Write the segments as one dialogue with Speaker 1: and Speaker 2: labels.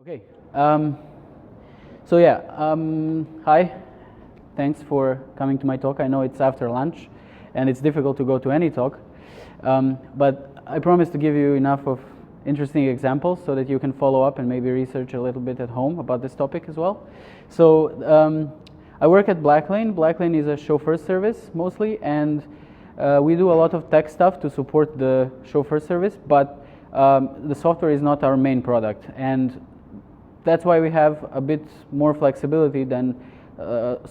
Speaker 1: Okay. Hi. Thanks for coming to my talk. I know it's after lunch, and it's difficult to go to any talk, but I promise to give you enough of interesting examples so that you can follow up and maybe research a little bit at home about this topic as well. So I work at Blacklane. Blacklane is a chauffeur service mostly, and we do a lot of tech stuff to support the chauffeur service, but the software is not our main product, and that's why we have a bit more flexibility than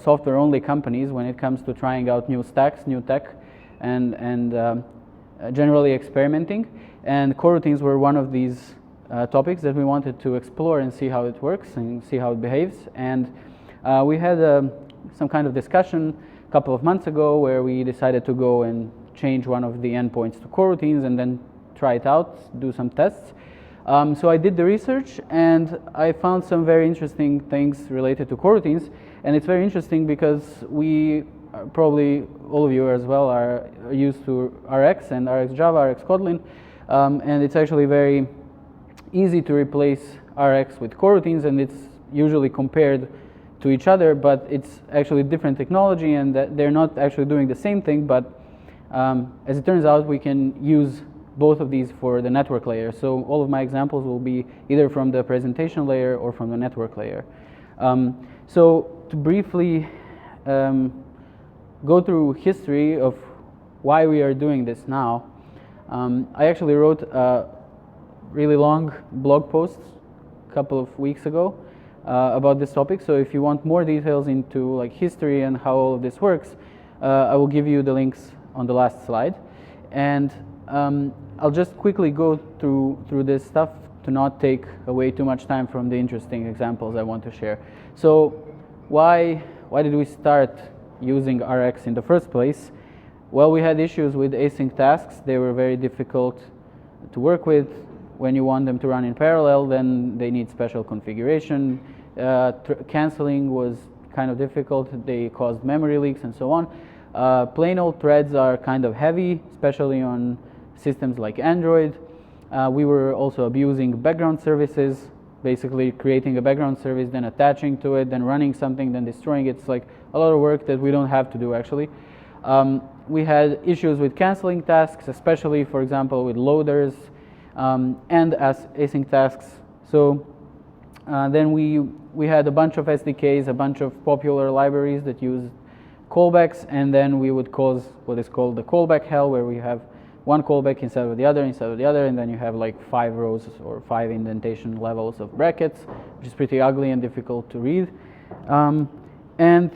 Speaker 1: software-only companies when it comes to trying out new stacks, new tech, and generally experimenting. And coroutines were one of these topics that we wanted to explore and see how it works and see how it behaves. And we had some kind of discussion a couple of months ago where we decided to go and change one of the endpoints to coroutines and then try it out, do some tests. So I did the research and I found some very interesting things related to coroutines, and it's very interesting because we probably all of you as well are used to Rx and Rx Java, Rx Kotlin, and it's actually very easy to replace Rx with coroutines, and it's usually compared to each other, but it's actually different technology and that they're not actually doing the same thing, but as it turns out we can use both of these for the network layer. So all of my examples will be either from the presentation layer or from the network layer. So to briefly go through history of why we are doing this now, I actually wrote a really long blog post a couple of weeks ago about this topic. So if you want more details into like history and how all of this works, I will give you the links on the last slide. And I'll just quickly go through this stuff to not take away too much time from the interesting examples I want to share. So why did we start using Rx in the first place? Well, we had issues with async tasks. They were very difficult to work with. When you want them to run in parallel, then they need special configuration. Canceling was kind of difficult. They caused memory leaks and so on. Plain old threads are kind of heavy, especially on systems like Android. We were also abusing background services, basically creating a background service, then attaching to it, then running something, then destroying it. It's like a lot of work that we don't have to do actually. We had issues with canceling tasks, especially for example with loaders and as async tasks. So then we had a bunch of SDKs, a bunch of popular libraries that use callbacks, and then we would cause what is called the callback hell, where we have one callback instead of the other, and then you have like 5 rows or 5 indentation levels of brackets, which is pretty ugly and difficult to read. And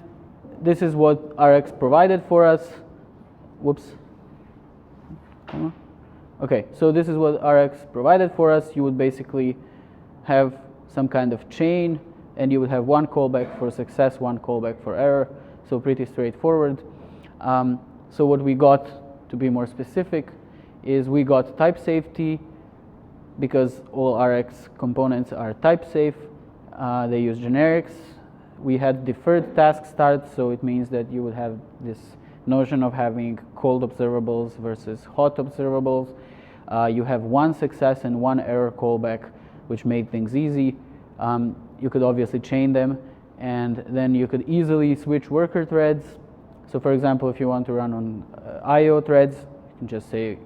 Speaker 1: this is what Rx provided for us. Whoops. Okay, so this is what Rx provided for us. You would basically have some kind of chain, and you would have one callback for success, one callback for error. So pretty straightforward. So what we got, to be more specific, is we got type safety because all Rx components are type safe. They use generics. We had deferred task start, so it means that you would have this notion of having cold observables versus hot observables. You have one success and one error callback, which made things easy. You could obviously chain them, and then you could easily switch worker threads. So for example, if you want to run on IO threads, you can just say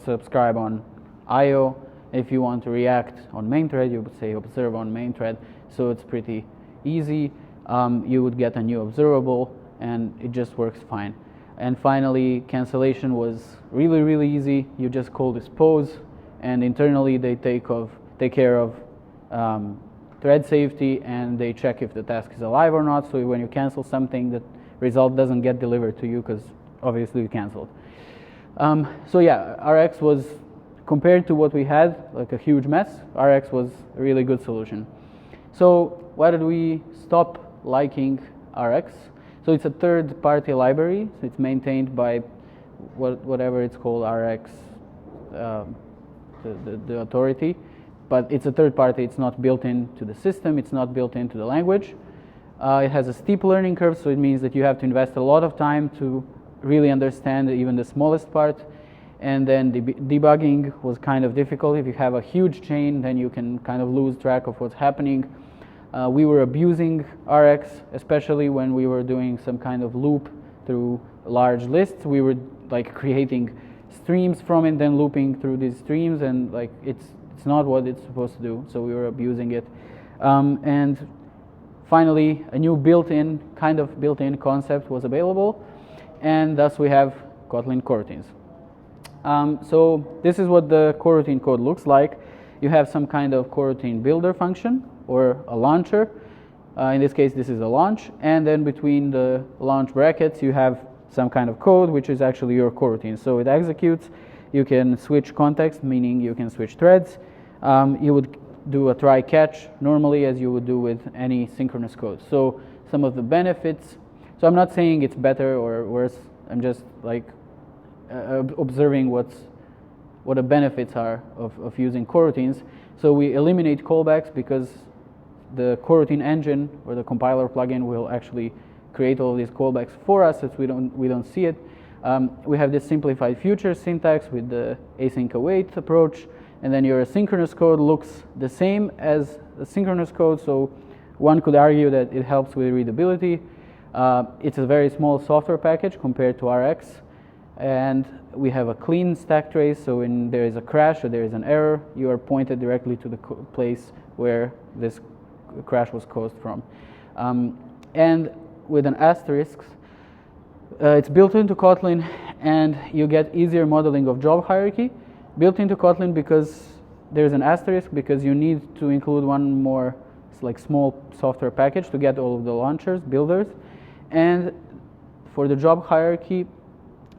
Speaker 1: subscribe on IO. If you want to react on main thread, you would say observe on main thread. So it's pretty easy. You would get a new observable and it just works fine. And finally, cancellation was really, really easy. You just call this pose, and internally they take care of thread safety, and they check if the task is alive or not. So when you cancel something, the result doesn't get delivered to you because obviously you canceled. So yeah, Rx was, compared to what we had, like a huge mess. Rx was a really good solution. So why did we stop liking Rx? So it's a third-party library. So it's maintained by whatever it's called, Rx, the authority. But it's a third party. It's not built into the system. It's not built into the language. It has a steep learning curve, so it means that you have to invest a lot of time to really understand even the smallest part. and then debugging was kind of difficult. If you have a huge chain, then you can kind of lose track of what's happening. We were abusing Rx, especially when we were doing some kind of loop through large lists. We were like creating streams from it, then looping through these streams, and like it's not what it's supposed to do, so we were abusing it. And finally, a new built-in concept was available, and thus we have Kotlin coroutines. So this is what the coroutine code looks like. You have some kind of coroutine builder function or a launcher. In this case, this is a launch, and then between the launch brackets, you have some kind of code, which is actually your coroutine. So it executes. You can switch context, meaning you can switch threads. You would do a try catch normally, as you would do with any synchronous code. So some of the benefits. So I'm not saying it's better or worse. I'm just like observing what the benefits are of using coroutines. So we eliminate callbacks because the coroutine engine or the compiler plugin will actually create all of these callbacks for us, since we don't see it. We have this simplified future syntax with the async await approach, and then your asynchronous code looks the same as the synchronous code, so one could argue that it helps with readability. It's a very small software package compared to Rx, and we have a clean stack trace, so when there is a crash or there is an error, you are pointed directly to the place where this crash was caused from. And with an asterisk, it's built into Kotlin, and you get easier modeling of job hierarchy. Built into Kotlin because there's an asterisk, because you need to include one more like small software package to get all of the launchers, builders. And for the job hierarchy,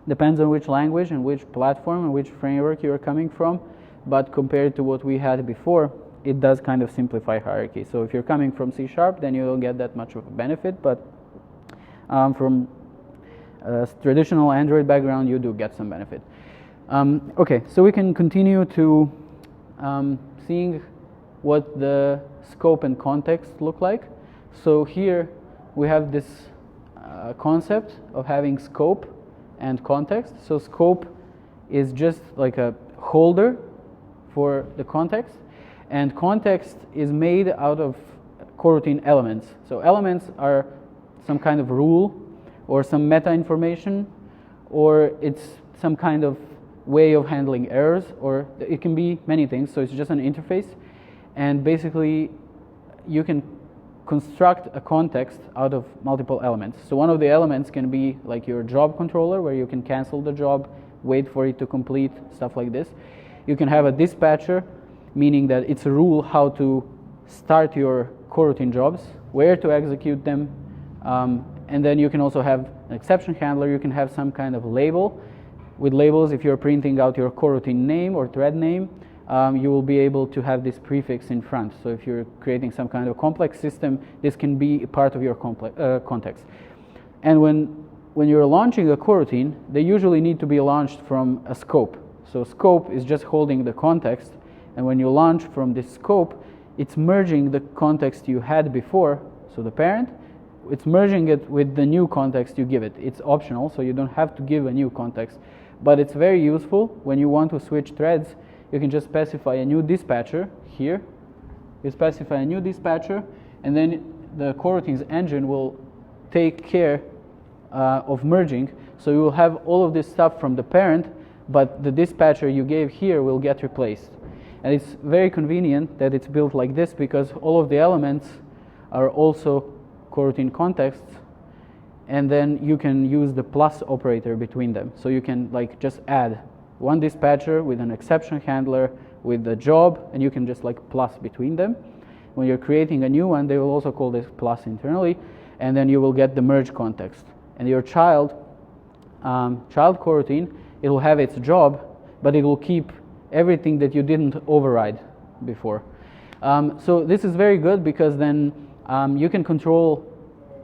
Speaker 1: depends on which language and which platform and which framework you are coming from, but compared to what we had before, it does kind of simplify hierarchy. So if you're coming from C#, then you don't get that much of a benefit, but from a traditional Android background, you do get some benefit. Okay, so we can continue to seeing what the scope and context look like. So here we have this concept of having scope and context. So scope is just like a holder for the context, and context is made out of coroutine elements. So elements are some kind of rule or some meta information, or it's some kind of way of handling errors, or it can be many things. So it's just an interface, and basically you can construct a context out of multiple elements. So one of the elements can be like your job controller, where you can cancel the job, wait for it to complete, stuff like this. You can have a dispatcher, meaning that it's a rule how to start your coroutine jobs, where to execute them, and then you can also have an exception handler. You can have some kind of label. With labels, if you're printing out your coroutine name or thread name, you will be able to have this prefix in front. So if you're creating some kind of complex system, this can be part of your context. And when you're launching a coroutine, they usually need to be launched from a scope. So scope is just holding the context, and when you launch from this scope, it's merging the context you had before, so the parent, it's merging it with the new context you give it. It's optional, so you don't have to give a new context, but it's very useful when you want to switch threads. You can just specify a new dispatcher here. You specify a new dispatcher, and then the coroutines engine will take care of merging. So you will have all of this stuff from the parent, but the dispatcher you gave here will get replaced. And it's very convenient that it's built like this, because all of the elements are also coroutine contexts, and then you can use the plus operator between them. So you can like just add one dispatcher with an exception handler with the job, and you can just like plus between them. When you're creating a new one, they will also call this plus internally, and then you will get the merge context. And your child coroutine, it will have its job, but it will keep everything that you didn't override before. So this is very good, because then you can control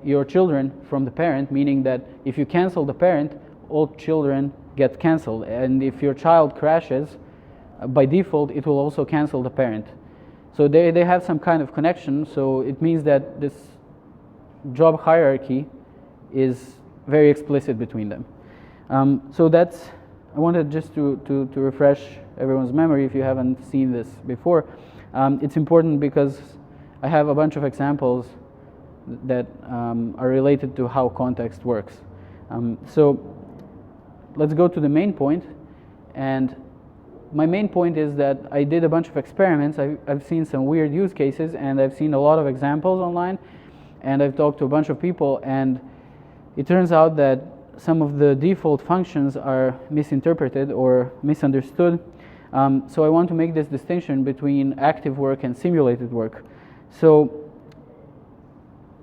Speaker 1: your children from the parent, meaning that if you cancel the parent, all children get canceled, and if your child crashes, by default it will also cancel the parent. So they have some kind of connection, so it means that this job hierarchy is very explicit between them. So that's I wanted just to refresh everyone's memory if you haven't seen this before. It's important because I have a bunch of examples that are related to how context works. So let's go to the main point. And my main point is that I did a bunch of experiments. I've seen some weird use cases, and I've seen a lot of examples online, and I've talked to a bunch of people, and it turns out that some of the default functions are misinterpreted or misunderstood. So I want to make this distinction between active work and simulated work. So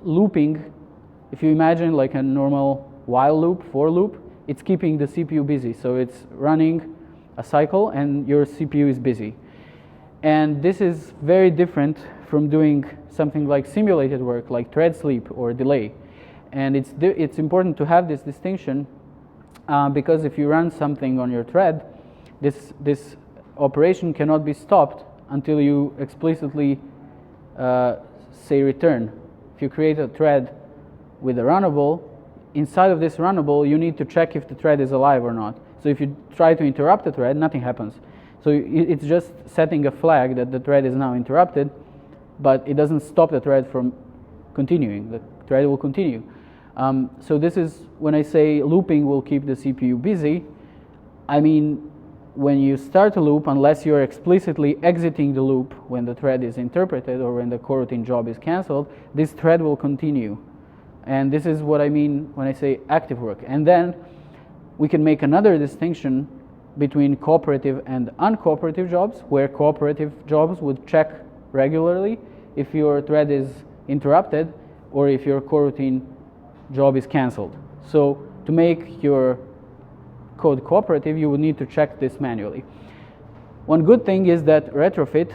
Speaker 1: looping, if you imagine like a normal while loop, for loop, it's keeping the CPU busy. So it's running a cycle and your CPU is busy. And this is very different from doing something like simulated work, like thread sleep or delay. And it's important to have this distinction because if you run something on your thread, this operation cannot be stopped until you explicitly say return. If you create a thread with a runnable, inside of this runnable, you need to check if the thread is alive or not. So if you try to interrupt the thread, nothing happens. So it's just setting a flag that the thread is now interrupted, but it doesn't stop the thread from continuing. The thread will continue. So this is when I say looping will keep the CPU busy, I mean when you start a loop, unless you're explicitly exiting the loop when the thread is interpreted or when the coroutine job is canceled, this thread will continue. And this is what I mean when I say active work. And then we can make another distinction between cooperative and uncooperative jobs, where cooperative jobs would check regularly if your thread is interrupted or if your coroutine job is canceled. So to make your code cooperative, you would need to check this manually. One good thing is that retrofit,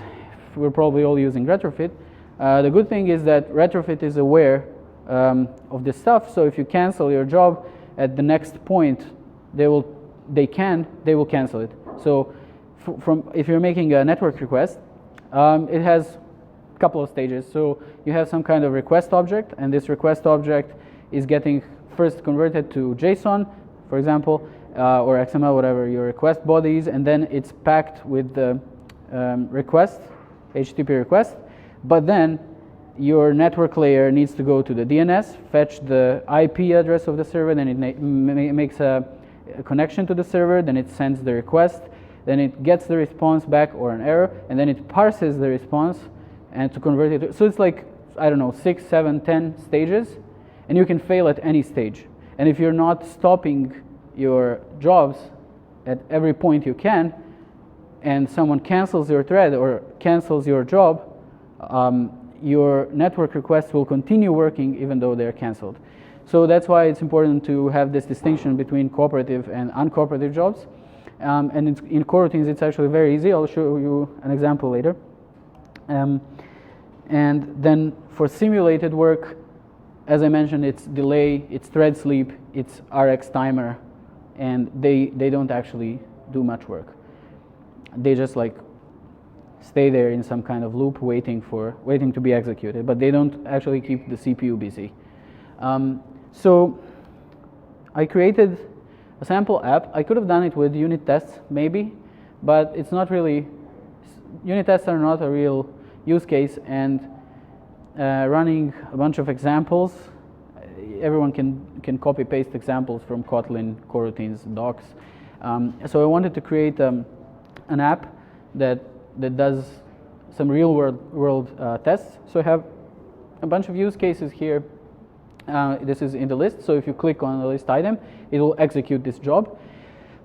Speaker 1: we're probably all using retrofit, the good thing is that retrofit is aware of this stuff. So if you cancel your job at the next point, they will cancel it. So if you're making a network request, it has a couple of stages. So you have some kind of request object, and this request object is getting first converted to JSON, for example, or XML, whatever your request body is, and then it's packed with the request, HTTP request. But then your network layer needs to go to the DNS, fetch the IP address of the server, then it makes a connection to the server, then it sends the request, then it gets the response back or an error, and then it parses the response and to convert it. So it's like, I don't know, 6, 7, 10 stages, and you can fail at any stage. And if you're not stopping your jobs at every point you can, and someone cancels your thread or cancels your job, your network requests will continue working even though they're canceled. So that's why it's important to have this distinction between cooperative and uncooperative jobs. And in coroutines, it's actually very easy. I'll show you an example later. And then for simulated work, as I mentioned, it's delay, it's thread sleep, it's RX timer, and they don't actually do much work. They just like stay there in some kind of loop waiting to be executed, but they don't actually keep the CPU busy. So I created a sample app. I could have done it with unit tests maybe, but it's not really, unit tests are not a real use case, and running a bunch of examples, everyone can copy paste examples from Kotlin, coroutines, docs. So I wanted to create an app that does some real world tests. So I have a bunch of use cases here. This is in the list, so if you click on the list item, it will execute this job.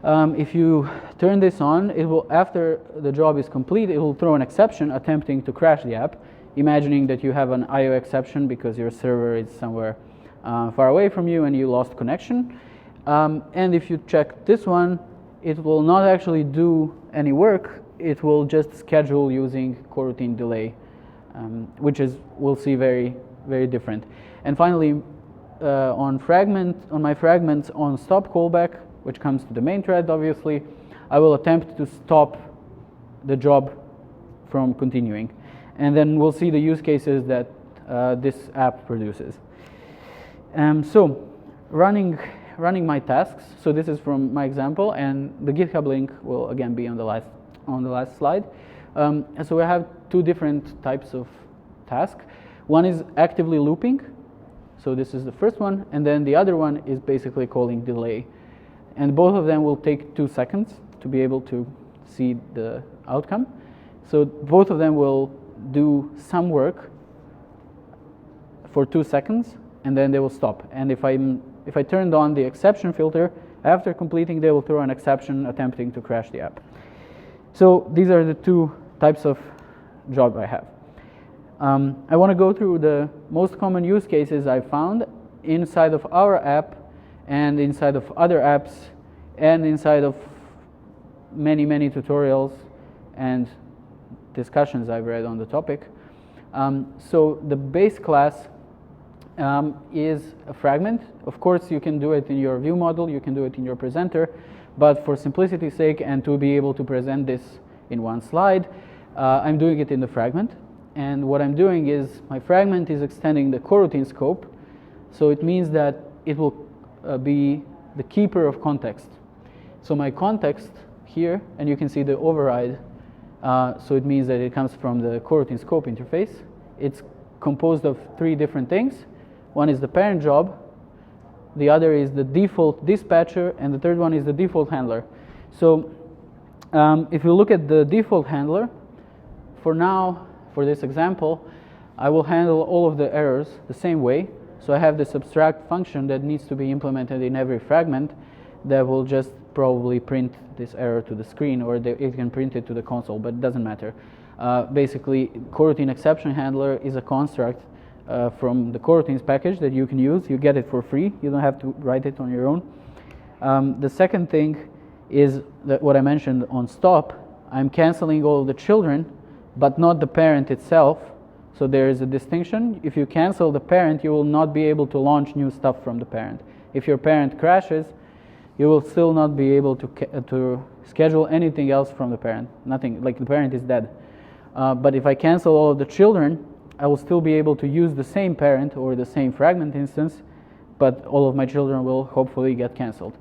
Speaker 1: If you turn this on, it will, after the job is complete, it will throw an exception attempting to crash the app, imagining that you have an IO exception because your server is somewhere far away from you and you lost connection. And if you check this one, it will not actually do any work. It will just schedule using coroutine delay, which is, we'll see, very, very different. And finally, on my fragments on stop callback, which comes to the main thread, obviously, I will attempt to stop the job from continuing. And then we'll see the use cases that this app produces. So running running my tasks. So this is from my example, and the GitHub link will again be on the last slide. So we have two different types of task. One is actively looping. So this is the first one, and then the other one is basically calling delay. And both of them will take 2 seconds to be able to see the outcome. So both of them will do some work for 2 seconds, and then they will stop. And if I turned on the exception filter, after completing, they will throw an exception attempting to crash the app. So these are the two types of job I have. I want to go through the most common use cases I found inside of our app and inside of other apps and inside of many tutorials and discussions I've read on the topic. So the base class is a fragment. Of course, you can do it in your view model, you can do it in your presenter, but for simplicity's sake and to be able to present this in one slide, I'm doing it in the fragment. And what I'm doing is my fragment is extending the coroutine scope, so it means that it will be the keeper of context. So my context here, and you can see the override, so it means that it comes from the coroutine scope interface. It's composed of 3 different things. One is the parent job, the other is the default dispatcher, and the third one is the default handler. So if you look at the default handler, for now, for this example, I will handle all of the errors the same way. So I have this abstract function that needs to be implemented in every fragment that will just probably print this error to the screen, or it can print it to the console, but it doesn't matter. Basically, coroutine exception handler is a construct from the coroutines package that you can use. You get it for free. You don't have to write it on your own. The second thing is that what I mentioned on stop. I'm canceling all of the children, but not the parent itself. So there is a distinction. If you cancel the parent, you will not be able to launch new stuff from the parent. If your parent crashes, you will still not be able to schedule anything else from the parent. Nothing, like the parent is dead. But if I cancel all of the children, I will still be able to use the same parent or the same fragment instance, but all of my children will hopefully get canceled.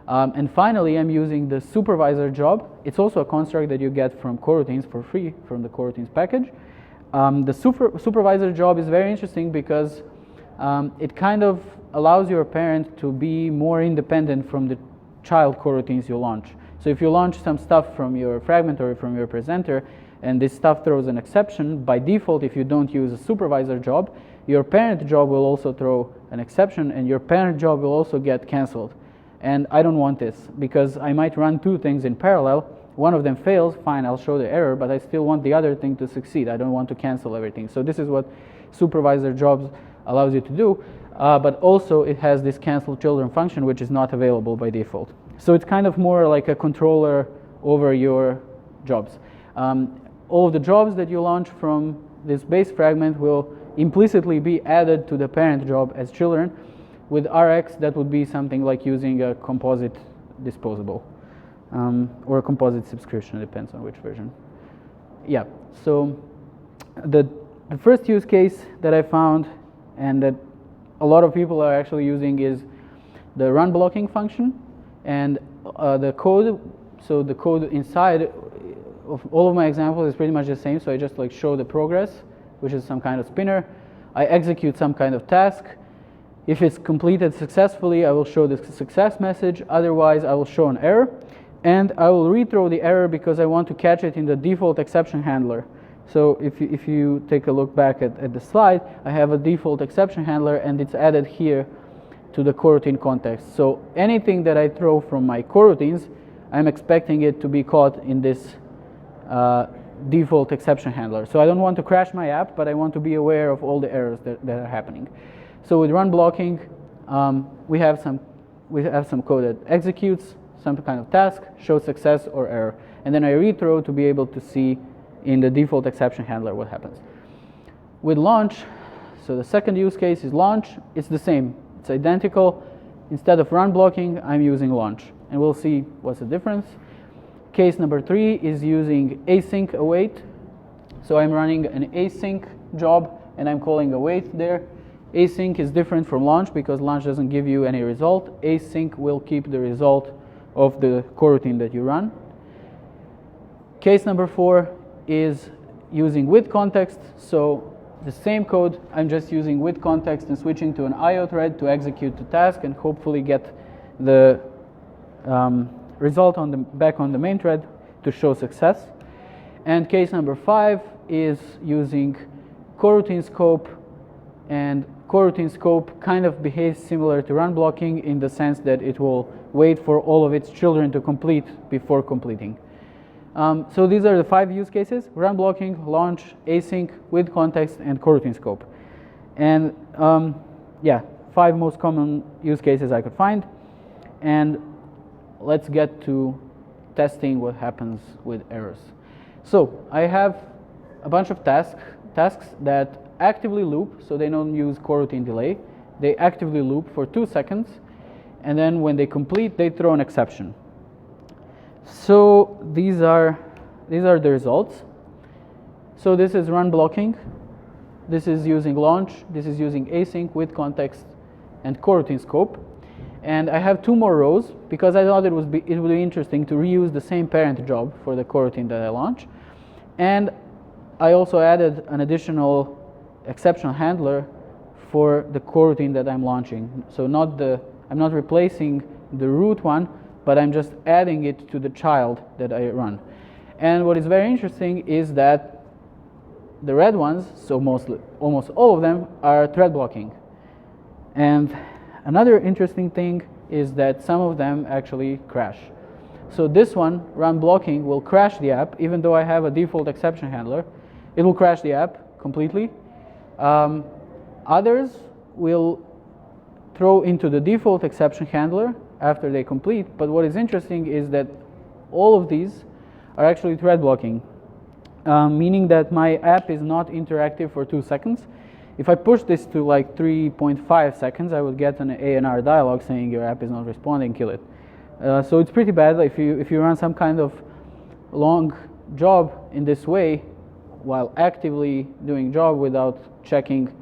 Speaker 1: And finally, I'm using the supervisor job. It's also a construct that you get from coroutines for free from the coroutines package. The supervisor job is very interesting because it kind of allows your parent to be more independent from the child coroutines you launch. So if you launch some stuff from your fragment or from your presenter, and this stuff throws an exception, by default, if you don't use a supervisor job, your parent job will also throw an exception, and your parent job will also get canceled. And I don't want this, because I might run 2 things in parallel. One of them fails, fine, I'll show the error, but I still want the other thing to succeed. I don't want to cancel everything. So this is what supervisor jobs allows you to do, but also it has this cancel children function, which is not available by default. So it's kind of more like a controller over your jobs. All of the jobs that you launch from this base fragment will implicitly be added to the parent job as children. With Rx, that would be something like using a composite disposable or a composite subscription, depends on which version. Yeah, so the first use case that I found and that a lot of people are actually using is the run blocking function and the code. So the code inside of all of my examples is pretty much the same. So I just like show the progress, which is some kind of spinner. I execute some kind of task. If it's completed successfully, I will show the success message. Otherwise, I will show an error. And I will rethrow the error because I want to catch it in the default exception handler. So if you take a look back at the slide, I have a default exception handler, and it's added here to the coroutine context. So anything that I throw from my coroutines, I'm expecting it to be caught in this default exception handler. So I don't want to crash my app, but I want to be aware of all the errors that are happening. So with run blocking, we have some code that executes some kind of task, shows success or error, and then I rethrow to be able to see in the default exception handler what happens. With launch, so the second use case is launch. It's the same. It's identical. Instead of run blocking, I'm using launch, and we'll see what's the difference. Case number 3 is using async await. So I'm running an async job, and I'm calling await there. Async is different from launch because launch doesn't give you any result. Async will keep the result of the coroutine that you run. Case number 4 is using with context. So the same code, I'm just using with context and switching to an IO thread to execute the task and hopefully get the result back on the main thread to show success. And case number 5 is using coroutine scope, and coroutine scope kind of behaves similar to run blocking in the sense that it will wait for all of its children to complete before completing. So these are the 5 use cases: run blocking, launch, async, with context, and coroutine scope. And yeah, 5 most common use cases I could find. And let's get to testing what happens with errors. So I have a bunch of tasks that actively loop, so they don't use coroutine delay. They actively loop for 2 seconds, and then when they complete, they throw an exception. So these are the results. So this is run blocking. This is using launch. This is using async, with context, and coroutine scope. And I have 2 more rows because I thought it would be interesting to reuse the same parent job for the coroutine that I launch. And I also added an additional exception handler for the coroutine that I'm launching. So I'm not replacing the root one, but I'm just adding it to the child that I run. And what is very interesting is that the red ones, so almost all of them, are thread blocking. And another interesting thing is that some of them actually crash. So this one, run blocking, will crash the app, even though I have a default exception handler. It will crash the app completely. Others will throw into the default exception handler after they complete. But what is interesting is that all of these are actually thread blocking, meaning that my app is not interactive for 2 seconds. If I push this to like 3.5 seconds, I would get an ANR dialog saying your app is not responding, kill it. So it's pretty bad if you run some kind of long job in this way while actively doing job without checking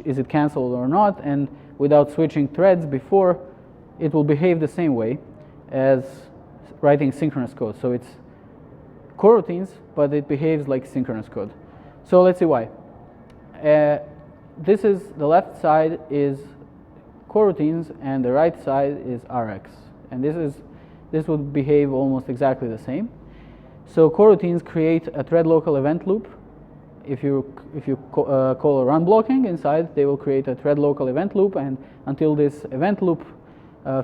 Speaker 1: is it canceled or not, and without switching threads before, it will behave the same way as writing synchronous code. So it's coroutines, but it behaves like synchronous code. So let's see why. This is the left side is coroutines and the right side is Rx, and this would behave almost exactly the same. So coroutines create a thread local event loop. If you call a run blocking inside, they will create a thread local event loop, and until this event loop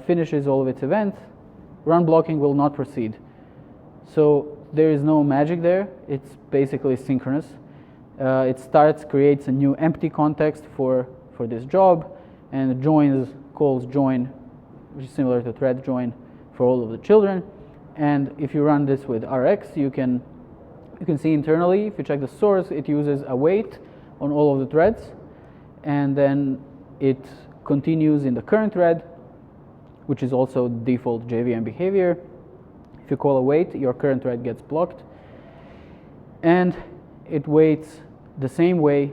Speaker 1: finishes all of its events, run blocking will not proceed. So there is no magic there. It's basically synchronous. It creates a new empty context for this job, and calls join, which is similar to thread join for all of the children. And if you run this with Rx, you can see internally, if you check the source, it uses await on all of the threads, and then it continues in the current thread, which is also default JVM behavior. If you call await, your current thread gets blocked, and it waits the same way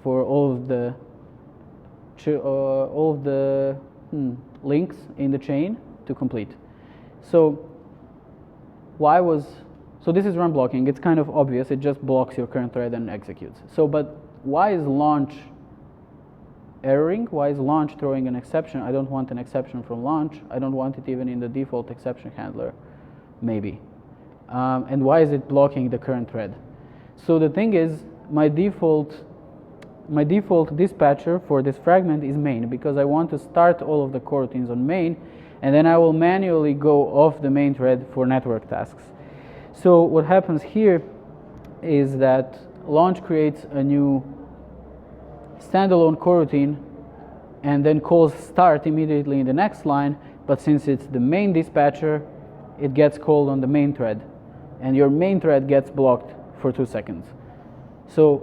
Speaker 1: for all of the links in the chain to complete. So this is run blocking. It's kind of obvious. It just blocks your current thread and executes. But why is launch erroring? Why is launch throwing an exception? I don't want an exception from launch. I don't want it even in the default exception handler, maybe. And why is it blocking the current thread? So the thing is, my default dispatcher for this fragment is main, because I want to start all of the coroutines on main, and then I will manually go off the main thread for network tasks. So what happens here is that launch creates a new standalone coroutine and then calls start immediately in the next line, but since it's the main dispatcher, it gets called on the main thread, and your main thread gets blocked for 2 seconds. So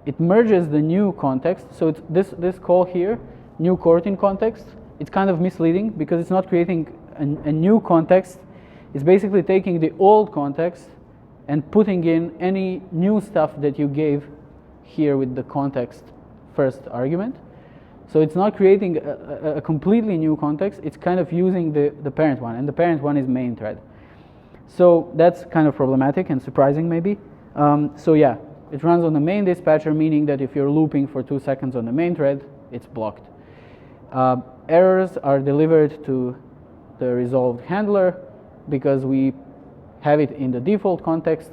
Speaker 1: it merges the new context. So it's this call here, new coroutine context, it's kind of misleading because it's not creating a new context. It's basically taking the old context and putting in any new stuff that you gave here with the context first argument. So it's not creating a completely new context, it's kind of using the parent one, and the parent one is main thread. So that's kind of problematic and surprising maybe. So yeah, it runs on the main dispatcher, meaning that if you're looping for 2 seconds on the main thread, it's blocked. Errors are delivered to the resolved handler because we have it in the default context.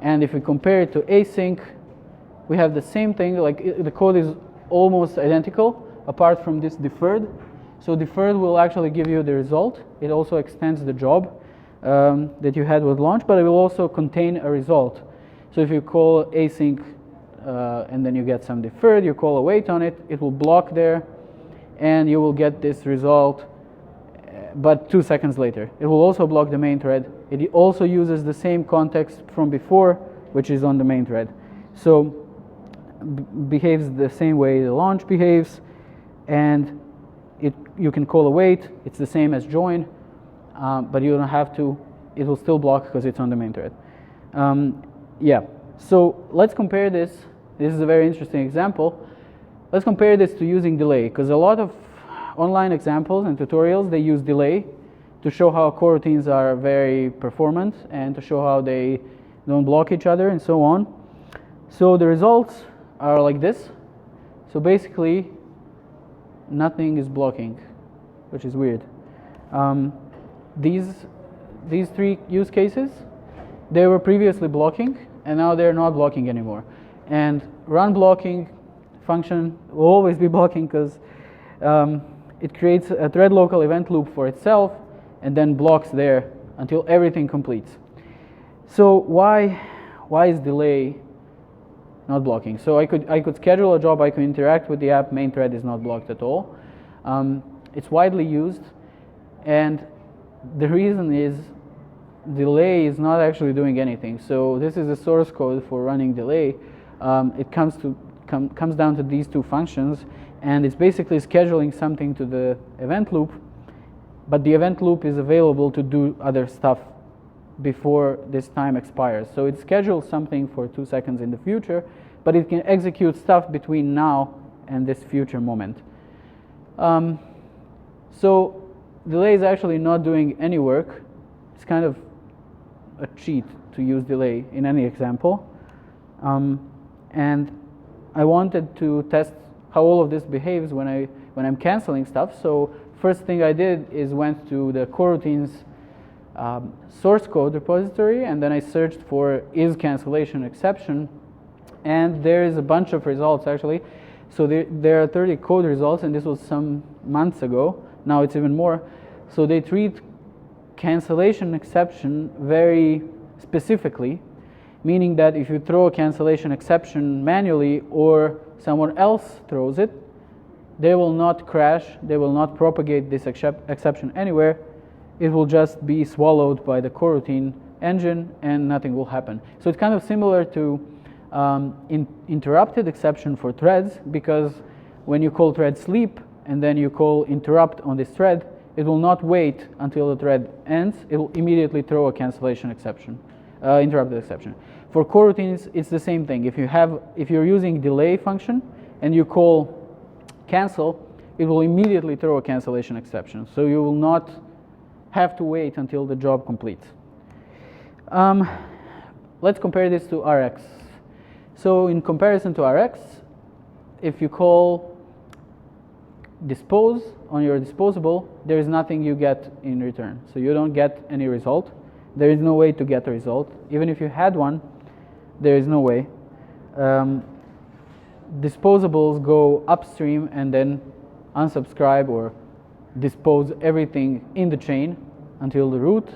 Speaker 1: And if we compare it to async, we have the same thing, like the code is almost identical apart from this deferred. So deferred will actually give you the result. It also extends the job that you had with launch, but it will also contain a result. So if you call async and then you get some deferred, you call await on it, it will block there, and you will get this result, but 2 seconds later. It will also block the main thread. It also uses the same context from before, which is on the main thread. So behaves the same way the launch behaves, and you can call await. It's the same as join, but you don't have to. It will still block because it's on the main thread. Yeah, so let's compare this. This is a very interesting example. Let's compare this to using delay, because a lot of online examples and tutorials, they use delay to show how coroutines are very performant and to show how they don't block each other and so on. So the results are like this. So basically, nothing is blocking, which is weird. These three use cases, they were previously blocking, and now they're not blocking anymore. And run blocking function will always be blocking because it creates a thread local event loop for itself and then blocks there until everything completes. So why is delay not blocking? So I could schedule a job, I could interact with the app, main thread is not blocked at all. It's widely used, and the reason is delay is not actually doing anything. So this is the source code for running delay. It comes down to these two functions, and it's basically scheduling something to the event loop, but the event loop is available to do other stuff before this time expires. So it schedules something for 2 seconds in the future, but it can execute stuff between now and this future moment. So delay is actually not doing any work. It's kind of a cheat to use delay in any example. And I wanted to test how all of this behaves when I'm canceling stuff. So first thing I did is went to the Coroutines source code repository, and then I searched for is cancellation exception, and there is a bunch of results actually. So there are 30 code results, and this was some months ago. Now it's even more. So they treat cancellation exception very specifically, meaning that if you throw a cancellation exception manually or someone else throws it, they will not crash, they will not propagate this exception anywhere. It will just be swallowed by the coroutine engine and nothing will happen. So it's kind of similar to interrupted exception for threads, because when you call thread sleep and then you call interrupt on this thread, it will not wait until the thread ends. It will immediately throw a cancellation exception, interrupted exception. For coroutines, it's the same thing. If you're using delay function and you call cancel, it will immediately throw a cancellation exception. So you will not have to wait until the job completes. Let's compare this to Rx. So in comparison to Rx, if you call dispose on your disposable, there is nothing you get in return. So you don't get any result. There is no way to get a result. Even if you had one, there is no way. Disposables go upstream and then unsubscribe or dispose everything in the chain until the root.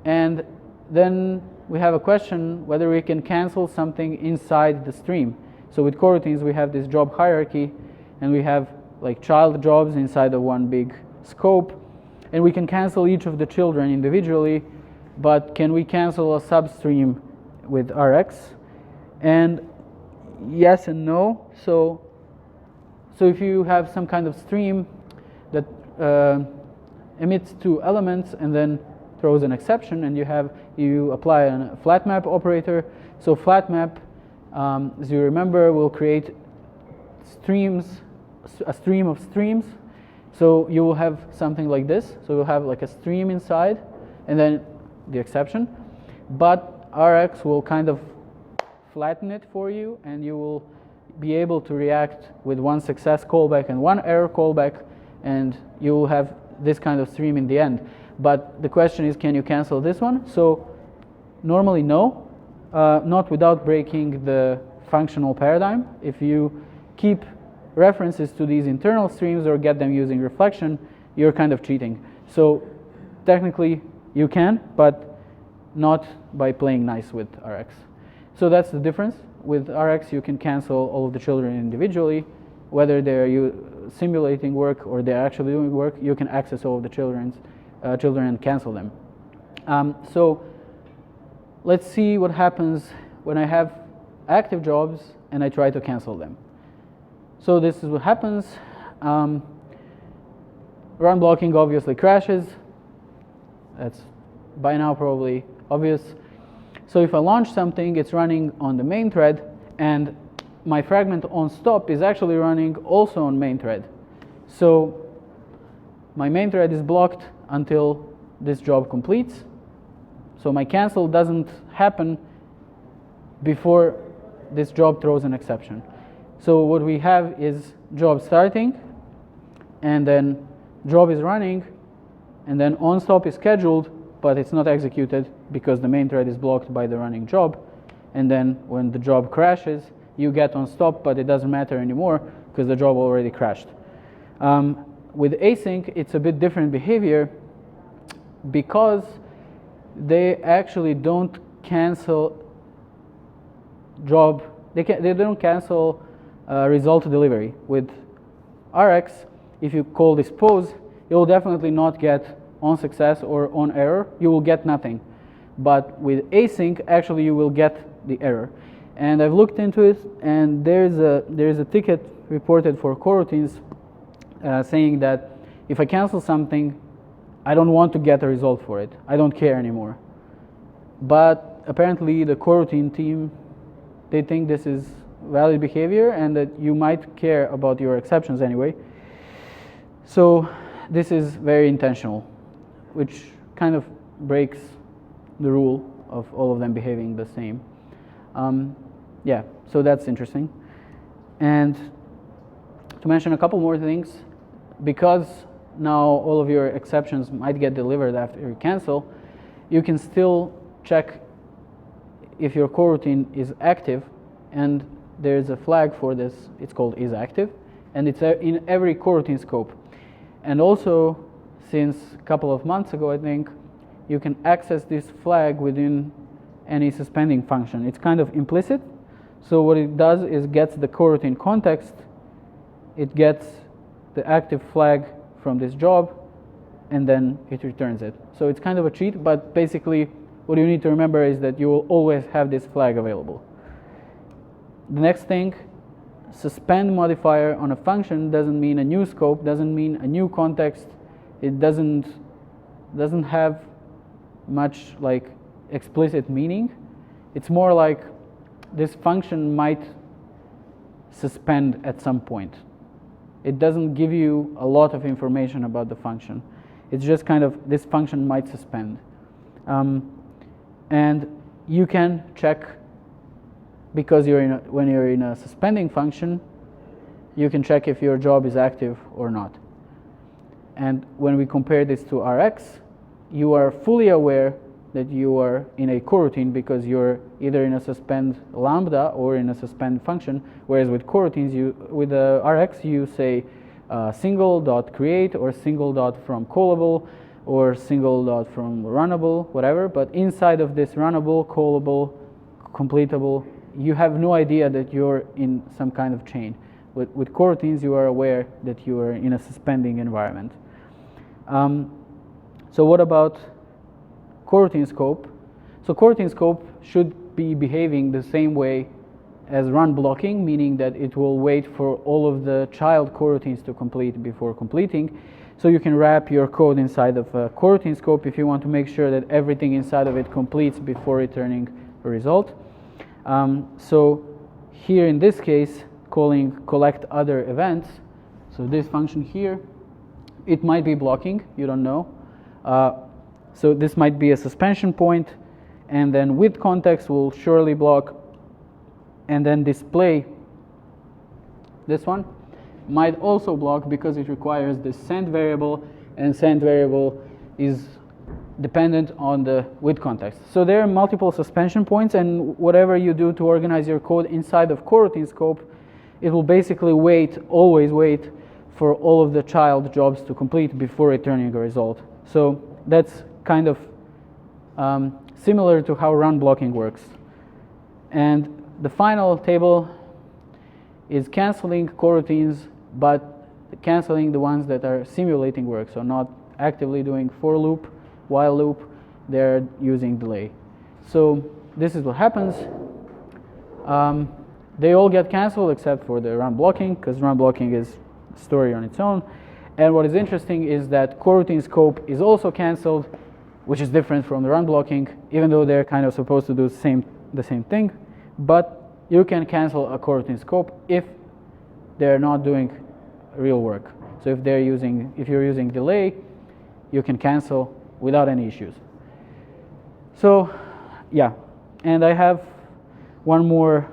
Speaker 1: And then we have a question whether we can cancel something inside the stream. So with coroutines, we have this job hierarchy, and we have like child jobs inside of one big scope, and we can cancel each of the children individually, but can we cancel a substream with Rx? And yes and no. So if you have some kind of stream that emits two elements and then throws an exception, and you apply a flat map operator. So flat map, as you remember, will create a stream of streams. So you will have something like this. So you'll have like a stream inside, and then the exception. But Rx will kind of flatten it for you, and you will be able to react with one success callback and one error callback, and you will have this kind of stream in the end. But the question is, can you cancel this one? So normally no, not without breaking the functional paradigm. If you keep references to these internal streams or get them using reflection, you're kind of cheating. So technically you can, but not by playing nice with Rx. So that's the difference. With Rx, you can cancel all of the children individually. Whether they're simulating work or they're actually doing work, you can access all of the children and cancel them. So let's see what happens when I have active jobs and I try to cancel them. So this is what happens. Run blocking obviously crashes. That's by now probably obvious. So if I launch something, it's running on the main thread, and my fragment on stop is actually running also on main thread. So my main thread is blocked until this job completes. So my cancel doesn't happen before this job throws an exception. So what we have is job starting, and then job is running, and then on stop is scheduled, but it's not executed because the main thread is blocked by the running job. And then when the job crashes, you get on stop, but it doesn't matter anymore because the job already crashed. With async, it's a bit different behavior because they actually don't cancel job. They don't cancel result delivery. With Rx, if you call this pause, you will definitely not get on success or on error. You will get nothing. But with async, actually you will get the error. And I've looked into it, and there's a ticket reported for coroutines saying that if I cancel something, I don't want to get a result for it. I don't care anymore. But apparently the coroutine team, they think this is valid behavior and that you might care about your exceptions anyway. So this is very intentional, which kind of breaks the rule of all of them behaving the same. Yeah, so that's interesting. And to mention a couple more things, because now all of your exceptions might get delivered after you cancel, you can still check if your coroutine is active, and there's a flag for this. It's called isActive, and it's in every coroutine scope. And also, since a couple of months ago, I think, you can access this flag within any suspending function. It's kind of implicit. So what it does is gets the coroutine context, it gets the active flag from this job, and then it returns it. So it's kind of a cheat, but basically what you need to remember is that you will always have this flag available. The next thing, suspend modifier on a function doesn't mean a new scope, doesn't mean a new context. It doesn't have much like explicit meaning. It's more like this function might suspend at some point. It doesn't give you a lot of information about the function. It's just kind of this function might suspend. And you can check, because when you're in a suspending function, you can check if your job is active or not. And when we compare this to Rx, you are fully aware that you are in a coroutine because you're either in a suspend lambda or in a suspend function, whereas with coroutines, with the Rx, you say single.create or single.from callable or single.from runnable, whatever. But inside of this runnable, callable, completable, you have no idea that you're in some kind of chain. With coroutines, you are aware that you are in a suspending environment. So what about coroutine scope? So coroutine scope should be behaving the same way as run blocking, meaning that it will wait for all of the child coroutines to complete before completing. So you can wrap your code inside of a coroutine scope if you want to make sure that everything inside of it completes before returning a result. So here in this case, calling collect other events. So this function here, it might be blocking, you don't know. So this might be a suspension point, and then with context will surely block, and then display, this one, might also block because it requires this send variable, and send variable is dependent on the with context. So there are multiple suspension points, and whatever you do to organize your code inside of coroutine scope, it will basically always wait for all of the child jobs to complete before returning a result. So that's kind of similar to how run blocking works. And the final table is canceling coroutines, but canceling the ones that are simulating work, so not actively doing for loop, while loop, they're using delay. So this is what happens. They all get canceled except for the run blocking, because run blocking is a story on its own. And what is interesting is that coroutine scope is also canceled, which is different from the run blocking, even though they're kind of supposed to do the same thing. But you can cancel a coroutine scope if they're not doing real work. So if you're using delay, you can cancel without any issues. So yeah, and I have one more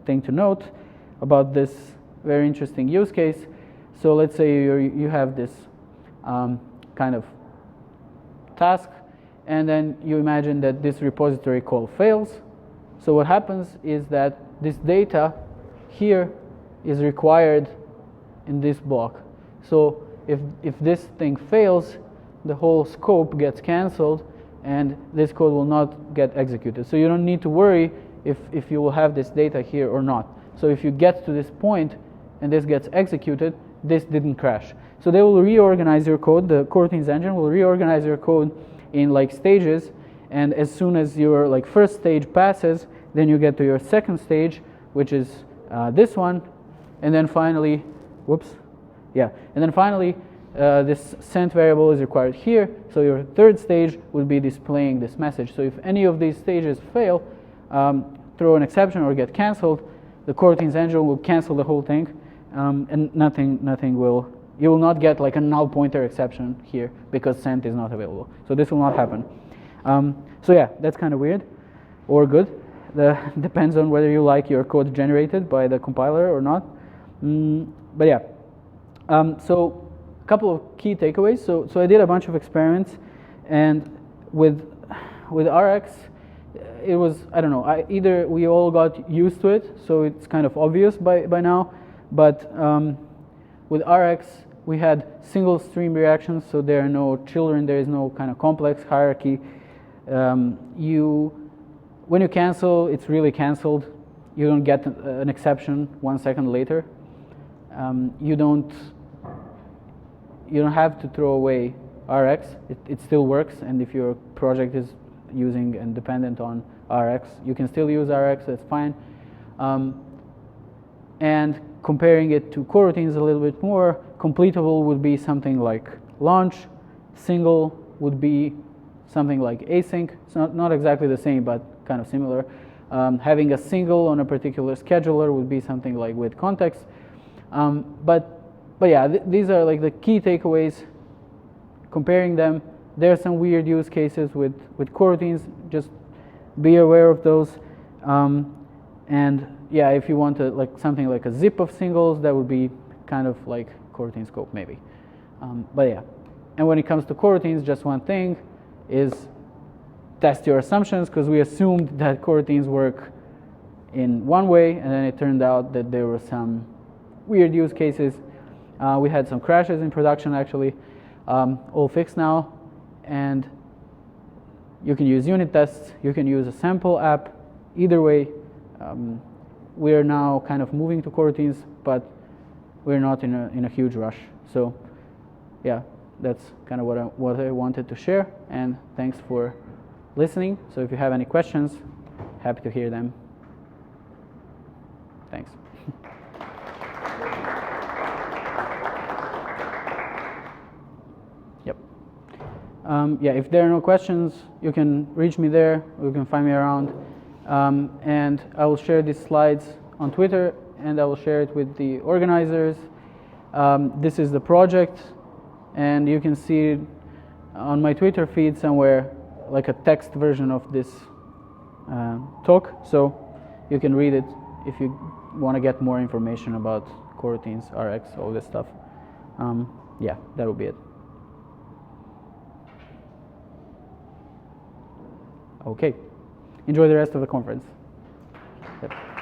Speaker 1: thing to note about this very interesting use case. So let's say you have this kind of task, and then you imagine that this repository call fails. So what happens is that this data here is required in this block. So if this thing fails, the whole scope gets canceled, and this code will not get executed. So you don't need to worry if you will have this data here or not. So if you get to this point and this gets executed, this didn't crash. So they will reorganize your code. The Coroutines engine will reorganize your code in like stages, and as soon as your like first stage passes, then you get to your second stage, which is this one, and then finally, this sent variable is required here. So your third stage will be displaying this message. So if any of these stages fail, throw an exception or get canceled, the Coroutines engine will cancel the whole thing, and nothing will. You will not get like a null pointer exception here because sent is not available. So this will not happen. So yeah, that's kind of weird or good. Depends on whether you like your code generated by the compiler or not. But yeah, so a couple of key takeaways. So I did a bunch of experiments, and with Rx, it was, I don't know, either we all got used to it, so it's kind of obvious by now, but with Rx, we had single stream reactions, so there are no children, there is no kind of complex hierarchy. When you cancel, it's really canceled. You don't get an exception 1 second later. You don't have to throw away Rx. It still works, and if your project is using and dependent on Rx, you can still use Rx, that's fine. And comparing it to coroutines a little bit more, completable would be something like launch, single would be something like async. It's not exactly the same, but kind of similar. Having a single on a particular scheduler would be something like with context. But yeah, these are like the key takeaways. Comparing them, there are some weird use cases with coroutines. Just be aware of those. And yeah, if you want something like a zip of singles, that would be kind of like coroutine scope maybe. But yeah, and when it comes to coroutines, just one thing is test your assumptions, because we assumed that coroutines work in one way, and then it turned out that there were some weird use cases. We had some crashes in production actually, all fixed now, and you can use unit tests, you can use a sample app. Either way, we are now kind of moving to coroutines, but we're not in a huge rush. So yeah, that's kind of what I wanted to share, and thanks for listening. So if you have any questions, happy to hear them. Thanks. Yep. Yeah, if there are no questions, you can reach me there, you can find me around, and I will share these slides on Twitter and I will share it with the organizers. This is the project, and you can see on my Twitter feed somewhere like a text version of this talk, so you can read it if you want to get more information about Coroutines RX, all this stuff. Yeah, that will be it. Okay, enjoy the rest of the conference. Yep.